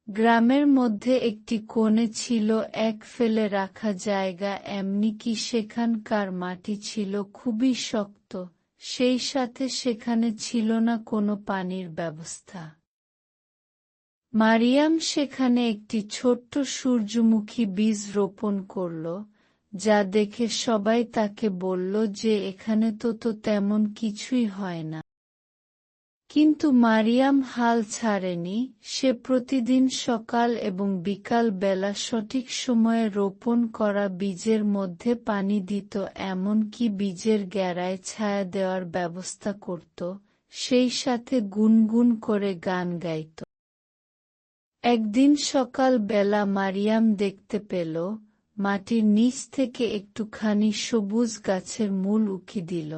গ্রামের মধ্যে একটি কোণে ছিল এক ফেলে রাখা জায়গা, এমনকি সেখানকার মাটি ছিল খুবই শক্ত, সেই সাথে সেখানে ছিল না কোনো পানির ব্যবস্থা। মারিয়াম সেখানে একটি ছোট্ট সূর্যমুখী বীজ রোপণ করল, যা দেখে সবাই তাকে বলল যে এখানে তো তেমন কিছুই হয় না। কিন্তু মারিয়াম হাল ছাড়েনি, সে প্রতিদিন সকাল এবং বিকাল বেলা সঠিক সময়ে রোপণ করা বীজের মধ্যে পানি দিত, এমনকি বীজের গোড়ায় ছায়া দেওয়ার ব্যবস্থা করত, সেই সাথে গুনগুন করে গান গাইত। একদিন সকাল বেলা মারিয়াম দেখতে পেল, মাটির নিচ থেকে একটুখানি সবুজ গাছের মূল উঁকি দিল।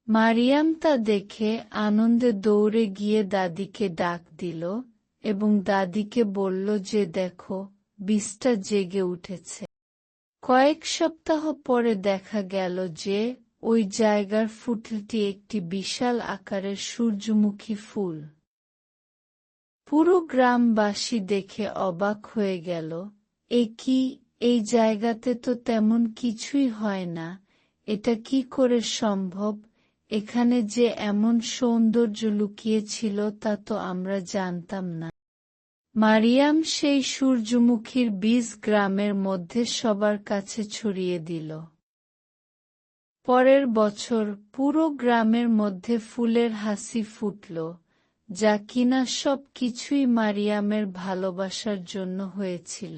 মারিয়াম তা দেখে আনন্দে দৌড়ে গিয়ে দাদিকে ডাক দিল এবং দাদিকে বলল যে দেখো, বীজটা জেগে উঠেছে। কয়েক সপ্তাহ পরে দেখা গেল যে ওই জায়গার ফুলটি একটি বিশাল আকারের সূর্যমুখী ফুল। পুরো গ্রামবাসী দেখে অবাক হয়ে গেল, এ কি, এই জায়গাতে তো তেমন কিছুই হয় না, এটা কি করে সম্ভব, এখানে যে এমন সৌন্দর্য লুকিয়ে ছিল তা তো আমরা জানতাম না। মারিয়াম সেই সূর্যমুখীর বীজ গ্রামের মধ্যে সবার কাছে ছড়িয়ে দিল। পরের বছর পুরো গ্রামের মধ্যে ফুলের হাসি ফুটল, যা কিনা সব কিছুই মারিয়ামের ভালোবাসার জন্য হয়েছিল।